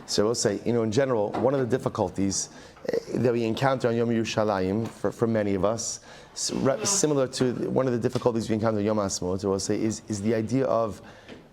So we'll say, in general, one of the difficulties that we encounter on Yom Yerushalayim for many of us, similar to one of the difficulties we encounter on Yom HaAtzmaut, we'll say, is the idea of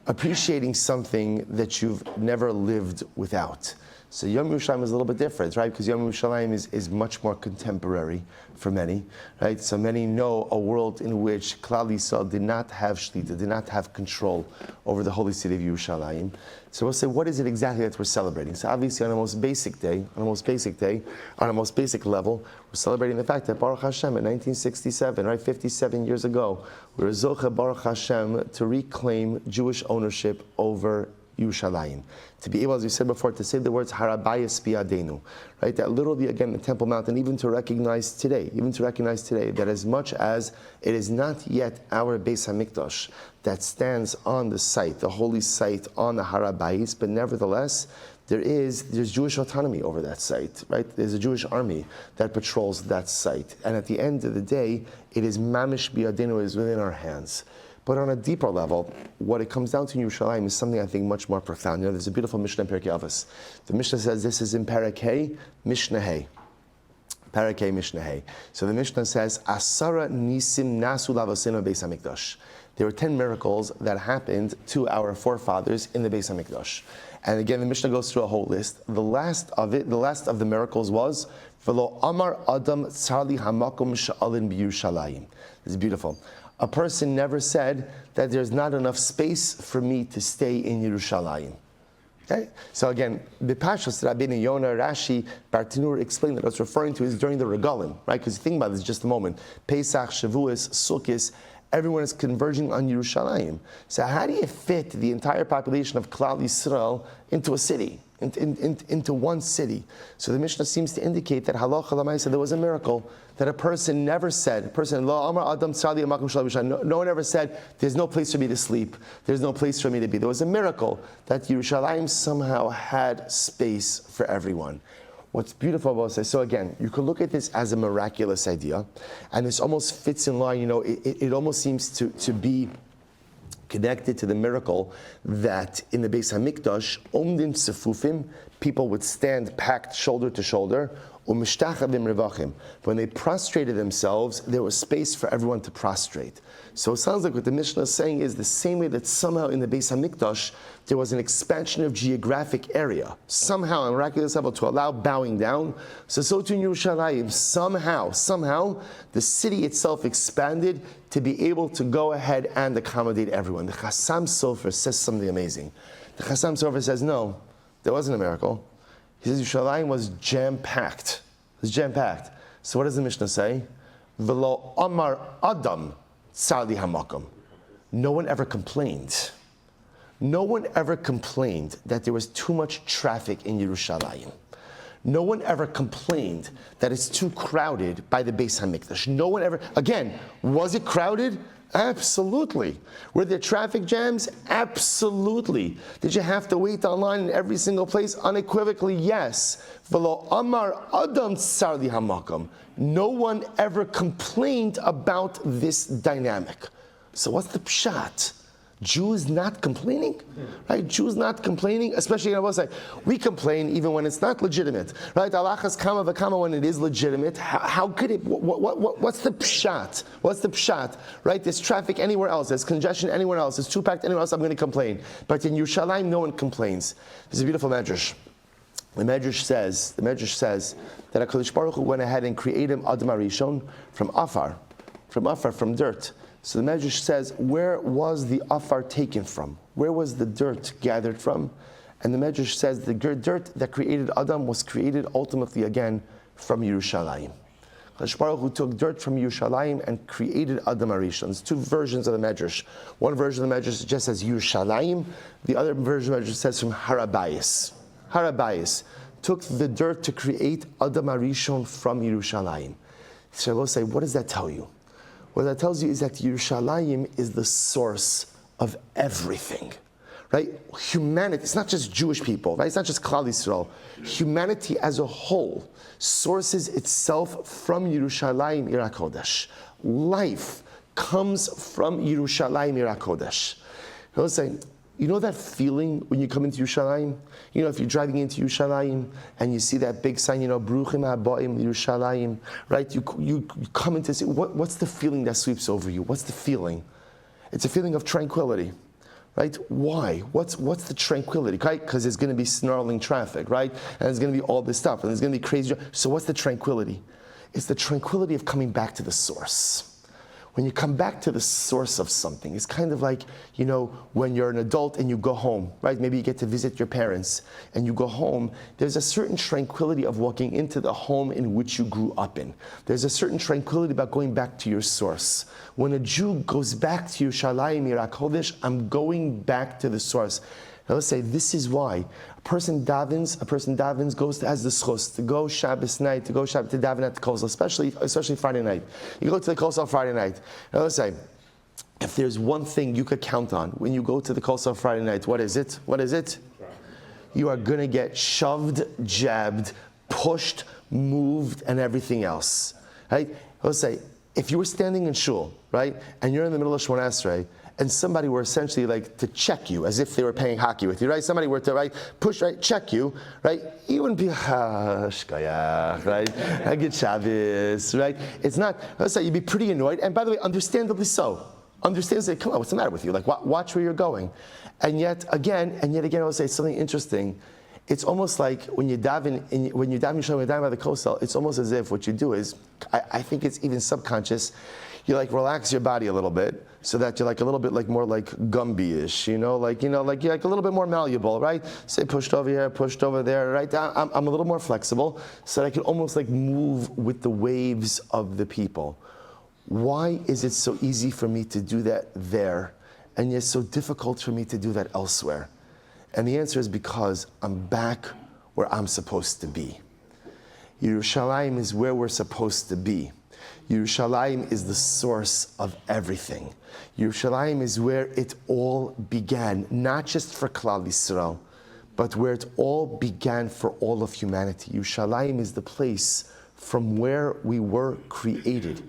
appreciating something that you've never lived without. So Yom Yerushalayim is a little bit different, right? Because Yom Yerushalayim is much more contemporary for many, right? So many know a world in which Klal Yisrael did not have shlita, did not have control over the holy city of Yerushalayim. So we'll say, what is it exactly that we're celebrating? So obviously on the most basic day, on a most basic level, we're celebrating the fact that Baruch Hashem in 1967, right, 57 years ago, we were zoche Baruch Hashem to reclaim Jewish ownership over Yerushalayim. To be able, as we said before, to say the words Harabayas Biadenu, right? That literally, again, the Temple Mount, and even to recognize today, that as much as it is not yet our Beis Hamikdash that stands on the site, the holy site on the Harabayis, but nevertheless, there's Jewish autonomy over that site, right? There's a Jewish army that patrols that site. And at the end of the day, it is Mamish Biadenu, is within our hands. But on a deeper level, what it comes down to in Yerushalayim is something I think much more profound. There's a beautiful Mishnah in Pirkei Avos. The Mishnah says this is in Perek Hey, Mishnah Hey. Perek Hey, Mishnah Hey. So the Mishnah says, Asara Nisim Nasu Lavosenu Beis Hamikdash. There were 10 miracles that happened to our forefathers in the Beis Hamikdash. And again, the Mishnah goes through a whole list. The last of the miracles was, V'lo Amar Adam Tzarli Hamakom Sha'alin B'Yerushalayim. This is beautiful. A person never said that there's not enough space for me to stay in Yerushalayim. Okay? So again, the Pashas, Rabbeinu Yonah, Rashi, Bartanur explained that what it's referring to is during the Regalim, right? Because think about this just a moment. Pesach, Shavuos, Sukkot, everyone is converging on Yerushalayim. So how do you fit the entire population of Klal Yisrael into a city? Into one city. So the Mishnah seems to indicate that halacha l'maaseh there was a miracle that a person never said. No one ever said, there's no place for me to sleep. There's no place for me to be. There was a miracle that Yerushalayim somehow had space for everyone. What's beautiful about this, so again, you could look at this as a miraculous idea, and this almost fits in line, it almost seems to be connected to the miracle that in the Beis Hamikdash, Omdim Sefufim, people would stand packed shoulder to shoulder, Umishtachavim Revachim. When they prostrated themselves, there was space for everyone to prostrate. So it sounds like what the Mishnah is saying is the same way that somehow in the Beis Hamikdash, there was an expansion of geographic area. Somehow, on a miraculous level, to allow bowing down. So too in Yerushalayim, somehow, the city itself expanded to be able to go ahead and accommodate everyone. The Chassam Sofer says something amazing. The Chassam Sofer says, no, there wasn't a miracle. He says Yerushalayim was jam-packed. It was jam-packed. So what does the Mishnah say? V'lo amar adam tzarli hamakom. No one ever complained. No one ever complained that there was too much traffic in Yerushalayim. No one ever complained that it's too crowded by the Beis Hamikdash. No one ever, again, was it crowded? Absolutely. Were there traffic jams? Absolutely. Did you have to wait online in every single place? Unequivocally, yes. V'lo amar adam tzarli hamakom. No one ever complained about this dynamic. So what's the pshat? Jews not complaining, right? Jews not complaining, especially on our side. We complain even when it's not legitimate, right? Alachas kama v'kama when it is legitimate. How could it? What's the pshat? What's the pshat? Right? There's traffic anywhere else. There's congestion anywhere else. There's too packed anywhere else. I'm going to complain. But in Yerushalayim, no one complains. There's a beautiful medrash. The medrash says that HaKadosh Baruch Hu went ahead and created Adam Arishon from afar, from dirt. So the Medrash says, where was the afar taken from? Where was the dirt gathered from? And the Medrash says the dirt that created Adam was created ultimately again from Yerushalayim. HaKadosh Baruch Hu took dirt from Yerushalayim and created Adam Arishon. There's two versions of the Medrash. One version of the Medrash just says Yerushalayim. The other version of the Medrash says from Harabayis. Harabayis took the dirt to create Adam Arishon from Yerushalayim. So we'll say, what does that tell you? What that tells you is that Yerushalayim is the source of everything, right? Humanity, it's not just Jewish people, right? It's not just Klal Yisrael. Humanity as a whole sources itself from Yerushalayim Ir HaKodesh. Life comes from Yerushalayim Ir HaKodesh. He'll say, You know that feeling when you come into Yerushalayim? You know, if you're driving into Yerushalayim and you see that big sign, Bruchim Habayim Yerushalayim, right? You come into see, what's the feeling that sweeps over you? What's the feeling? It's a feeling of tranquility, right? Why? What's the tranquility, right? Because there's going to be snarling traffic, right? And there's going to be all this stuff, and there's going to be crazy. So what's the tranquility? It's the tranquility of coming back to the source. When you come back to the source of something, it's kind of like, when you're an adult and you go home, right? Maybe you get to visit your parents and you go home, there's a certain tranquility of walking into the home in which you grew up in. There's a certain tranquility about going back to your source. When a Jew goes back to Yerushalayim, Yirat Kodesh, I'm going back to the source. Now let's say this is why a person davens, has the schus to go Shabbos night, to daven at the kosel, especially Friday night. You go to the kosel Friday night. Now let's say, if there's one thing you could count on when you go to the kosel Friday night, what is it? You are going to get shoved, jabbed, pushed, moved, and everything else. Right? Let's say, if you were standing in shul, right, and you're in the middle of Shemona Esrei, and somebody were essentially like to check you, as if they were playing hockey with you, right? Somebody were to push, check you, right? You wouldn't be shkayach, right? Good Shabbos, right? It's not. Let's say you'd be pretty annoyed, and by the way, understandably so. Say, come on, what's the matter with you? Like, watch where you're going. And yet again, I'll say something interesting. It's almost like when you daven by the kosel, it's almost as if what you do is, I think it's even subconscious. You relax your body a little bit so that you're a little bit more like Gumby-ish, you're a little bit more malleable, right? Say pushed over here, pushed over there, right? I'm a little more flexible so that I can almost move with the waves of the people. Why is it so easy for me to do that there and yet so difficult for me to do that elsewhere? And the answer is because I'm back where I'm supposed to be. Yerushalayim is where we're supposed to be. Yerushalayim is the source of everything. Yerushalayim is where it all began, not just for Klal Yisrael, but where it all began for all of humanity. Yerushalayim is the place from where we were created.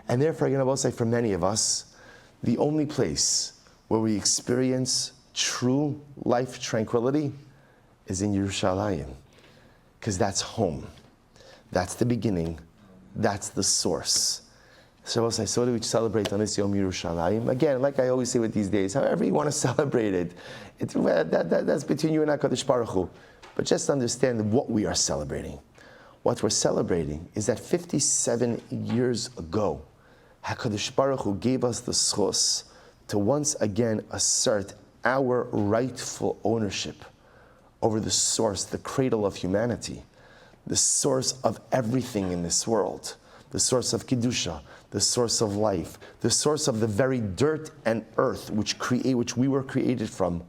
And therefore, I will say for many of us, the only place where we experience true life tranquility is in Yerushalayim, because that's home. That's the beginning. That's the source. So I will say, so do we celebrate on this Yom Yerushalayim? Again, like I always say with these days, however you want to celebrate it, that's between you and HaKadosh Baruch Hu. But just understand what we are celebrating. What we're celebrating is that 57 years ago, HaKadosh Baruch Hu gave us the schos to once again assert our rightful ownership over the source, the cradle of humanity, the source of everything in this world, the source of Kedusha, the source of life, the source of the very dirt and earth which we were created from.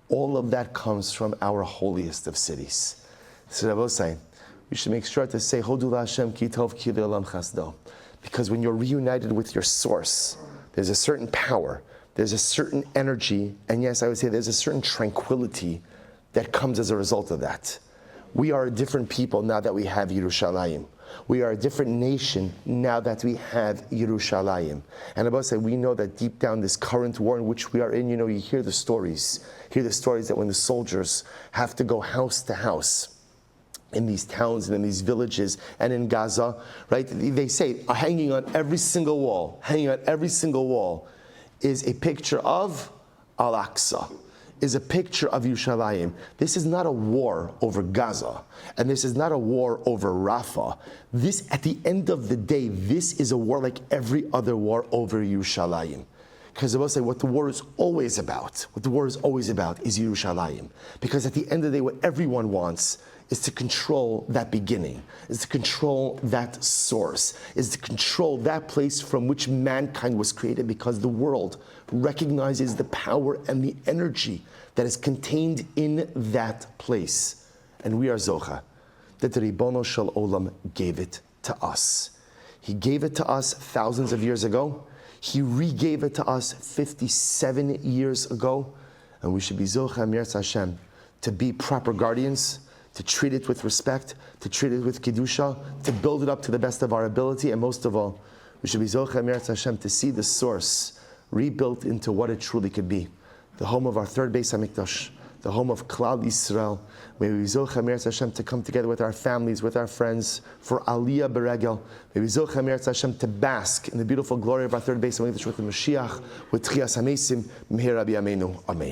All of that comes from our holiest of cities. So Rabbi was saying, we should make sure to say, Hodu Hashem ki tov ki le'olam chasdo. Because when you're reunited with your source, there's a certain power, there's a certain energy, and yes, I would say there's a certain tranquility that comes as a result of that. We are a different people now that we have Yerushalayim. We are a different nation now that we have Yerushalayim. And Abba said, we know that deep down this current war in which we are in, you hear the stories. Hear the stories that when the soldiers have to go house to house in these towns and in these villages and in Gaza, right? They say, hanging on every single wall is a picture of Al-Aqsa, is a picture of Yerushalayim. This is not a war over Gaza, and this is not a war over Rafah. This, at the end of the day, this is a war like every other war over Yerushalayim. Because I will say what the war is always about is Yerushalayim. Because at the end of the day, what everyone wants is to control that beginning, is to control that source, is to control that place from which mankind was created, because the world recognizes the power and the energy that is contained in that place. And we are Zocha, that the Ribono Shel Olam gave it to us. He gave it to us thousands of years ago. He re-gave it to us 57 years ago. And we should be Zocha Mirz Hashem, to be proper guardians, to treat it with respect, to treat it with Kedusha, to build it up to the best of our ability, and most of all, we should be Zocha Mirz Hashem, to see the source rebuilt into what it truly could be. the home of our third Beis HaMikdash, the home of Klal Yisrael. May we zocha Meretz Hashem to come together with our families, with our friends, for Aliyah Beregel. May we zocha Meretz Hashem to bask in the beautiful glory of our third Beis HaMikdash with the Mashiach, with Tchias HaMesim, Meher Rabbi Yameinu. Amen.